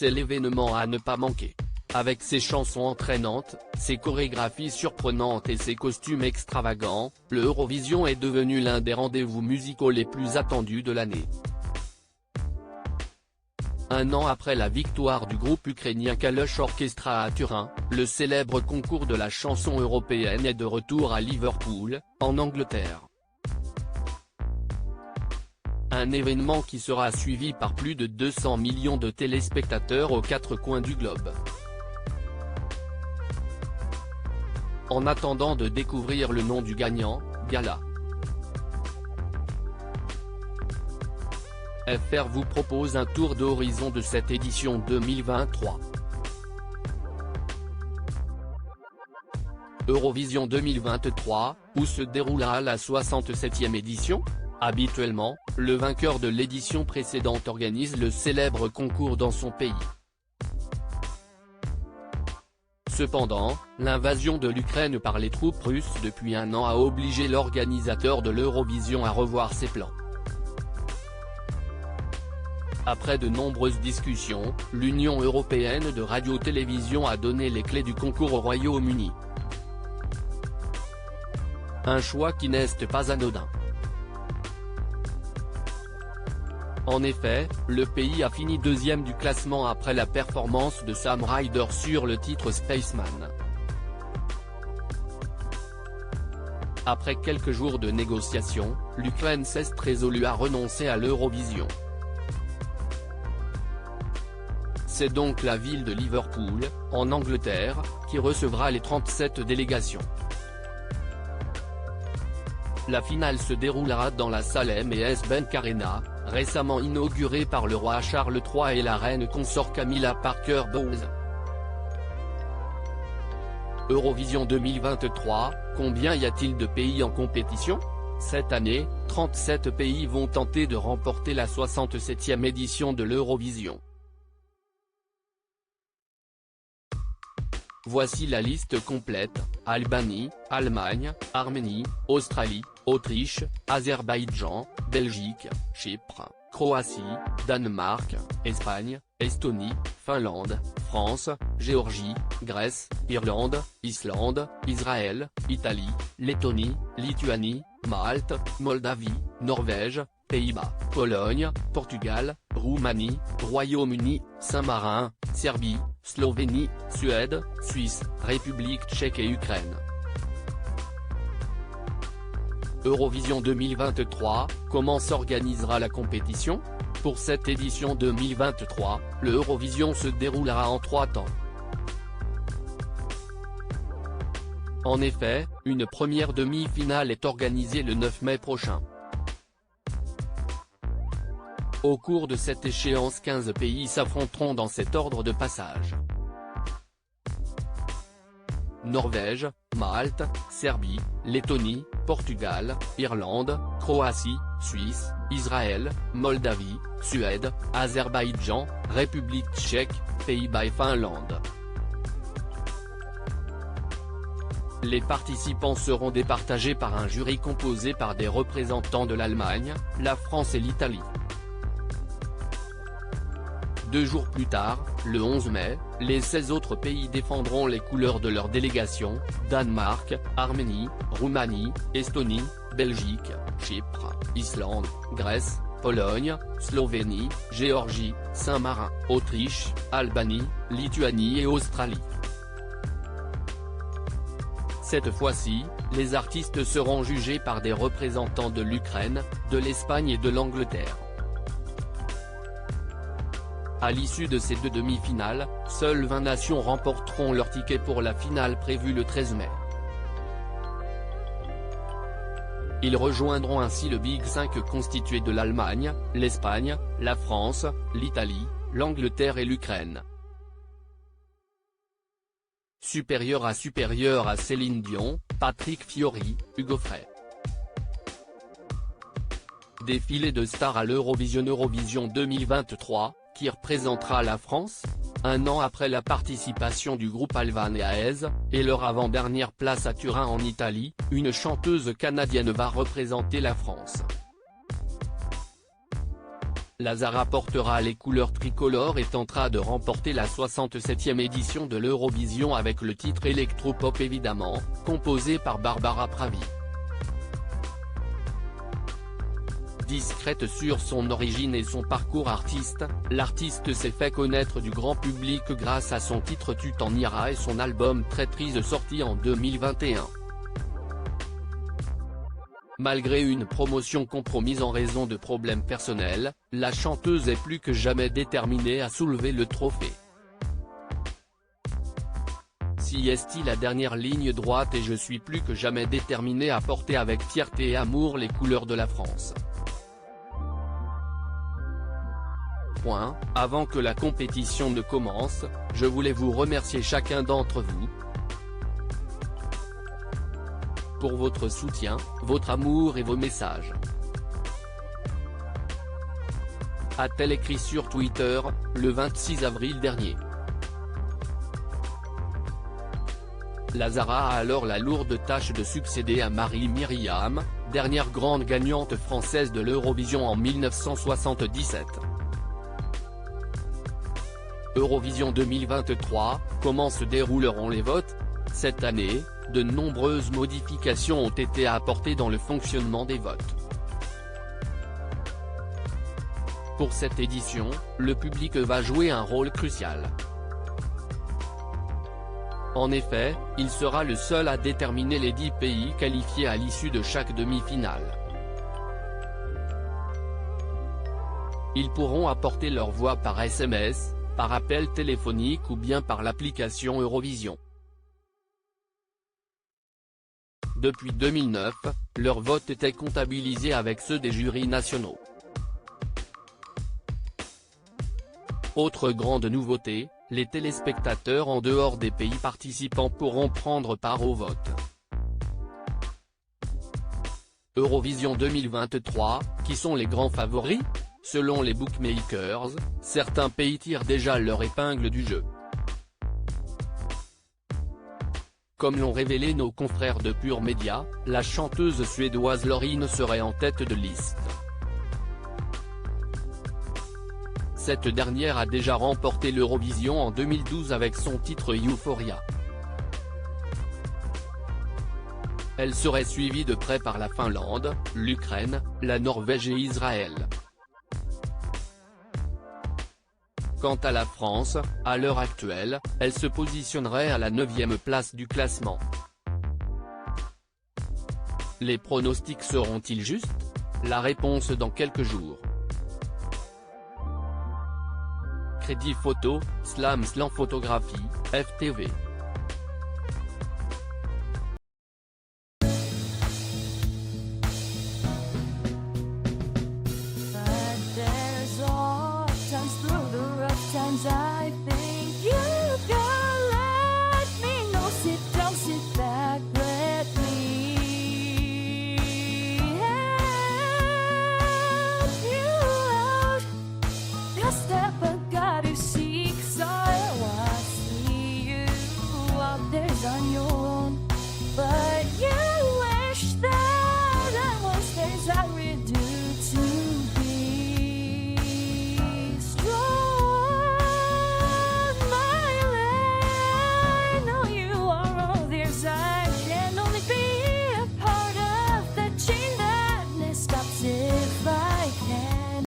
c'est l'événement à ne pas manquer. Avec ses chansons entraînantes, ses chorégraphies surprenantes et ses costumes extravagants, le Eurovision est devenu l'un des rendez-vous musicaux les plus attendus de l'année. Un an après la victoire du groupe ukrainien Kalush Orchestra à Turin, le célèbre concours de la chanson européenne est de retour à Liverpool, en Angleterre. Un événement qui sera suivi par plus de 200 millions de téléspectateurs aux quatre coins du globe. En attendant de découvrir le nom du gagnant, Gala FR vous propose un tour d'horizon de cette édition 2023. Eurovision 2023, où se déroulera la 67e édition ? Habituellement, le vainqueur de l'édition précédente organise le célèbre concours dans son pays. Cependant, l'invasion de l'Ukraine par les troupes russes depuis un an a obligé l'organisateur de l'Eurovision à revoir ses plans. Après de nombreuses discussions, l'Union européenne de radio-télévision a donné les clés du concours au Royaume-Uni. Un choix qui n'est pas anodin. En effet, le pays a fini deuxième du classement après la performance de Sam Ryder sur le titre Spaceman. Après quelques jours de négociations, l'Ukraine s'est résolue à renoncer à l'Eurovision. C'est donc la ville de Liverpool, en Angleterre, qui recevra les 37 délégations. La finale se déroulera dans la salle MS-Bank Arena, récemment inaugurée par le roi Charles III et la reine consort Camilla Parker Bowles. Eurovision 2023, combien y a-t-il de pays en compétition ? Cette année, 37 pays vont tenter de remporter la 67e édition de l'Eurovision. Voici la liste complète: Albanie, Allemagne, Arménie, Australie, Autriche, Azerbaïdjan, Belgique, Chypre, Croatie, Danemark, Espagne, Estonie, Finlande, France, Géorgie, Grèce, Irlande, Islande, Israël, Italie, Lettonie, Lituanie, Malte, Moldavie, Norvège, Pays-Bas, Pologne, Portugal, Roumanie, Royaume-Uni, Saint-Marin, Serbie, Slovénie, Suède, Suisse, République tchèque et Ukraine. Eurovision 2023, comment s'organisera la compétition ? Pour cette édition 2023, le Eurovision se déroulera en 3 temps. En effet, une première demi-finale est organisée le 9 mai prochain. Au cours de cette échéance, 15 pays s'affronteront dans cet ordre de passage. Norvège, Malte, Serbie, Lettonie, Portugal, Irlande, Croatie, Suisse, Israël, Moldavie, Suède, Azerbaïdjan, République tchèque, Pays-Bas et Finlande. Les participants seront départagés par un jury composé par des représentants de l'Allemagne, la France et l'Italie. 2 jours plus tard, le 11 mai, les 16 autres pays défendront les couleurs de leur délégation: Danemark, Arménie, Roumanie, Estonie, Belgique, Chypre, Islande, Grèce, Pologne, Slovénie, Géorgie, Saint-Marin, Autriche, Albanie, Lituanie et Australie. Cette fois-ci, les artistes seront jugés par des représentants de l'Ukraine, de l'Espagne et de l'Angleterre. À l'issue de ces 2 demi-finales, seules 20 nations remporteront leur ticket pour la finale prévue le 13 mai. Ils rejoindront ainsi le Big 5 constitué de l'Allemagne, l'Espagne, la France, l'Italie, l'Angleterre et l'Ukraine. Supérieur à Céline Dion, Patrick Fiori, Hugo Frey. Défilé de stars à l'Eurovision 2023, qui représentera la France ? Un an après la participation du groupe Alvan et Aez, et leur avant-dernière place à Turin en Italie, une chanteuse canadienne va représenter la France. la Zara portera les couleurs tricolores et tentera de remporter la 67e édition de l'Eurovision avec le titre électropop évidemment, composé par Barbara Pravi. Discrète sur son origine et son parcours artiste, l'artiste s'est fait connaître du grand public grâce à son titre Tu t'en iras et son album Traîtrise sorti en 2021. Malgré une promotion compromise en raison de problèmes personnels, la chanteuse est plus que jamais déterminée à soulever le trophée. Si est-il la dernière ligne droite et je suis plus que jamais déterminée à porter avec fierté et amour les couleurs de la France. Avant que la compétition ne commence, je voulais vous remercier chacun d'entre vous pour votre soutien, votre amour et vos messages. A-t-elle écrit sur Twitter, le 26 avril dernier. La Zara a alors la lourde tâche de succéder à Marie-Myriam, dernière grande gagnante française de l'Eurovision en 1977. Eurovision 2023, comment se dérouleront les votes? Cette année, de nombreuses modifications ont été apportées dans le fonctionnement des votes. Pour cette édition, le public va jouer un rôle crucial. En effet, il sera le seul à déterminer les 10 pays qualifiés à l'issue de chaque demi-finale. Ils pourront apporter leur voix par SMS, par appel téléphonique ou bien par l'application Eurovision. Depuis 2009, leur vote était comptabilisé avec ceux des jurys nationaux. Autre grande nouveauté, les téléspectateurs en dehors des pays participants pourront prendre part au vote. Eurovision 2023, qui sont les grands favoris? Selon les bookmakers, certains pays tirent déjà leur épingle du jeu. Comme l'ont révélé nos confrères de Pure Média, la chanteuse suédoise Loreen serait en tête de liste. Cette dernière a déjà remporté l'Eurovision en 2012 avec son titre Euphoria. Elle serait suivie de près par la Finlande, l'Ukraine, la Norvège et Israël. Quant à la France, à l'heure actuelle, elle se positionnerait à la 9e place du classement. Les pronostics seront-ils justes? La réponse dans quelques jours. Crédit photo, Slam Photographie, FTV.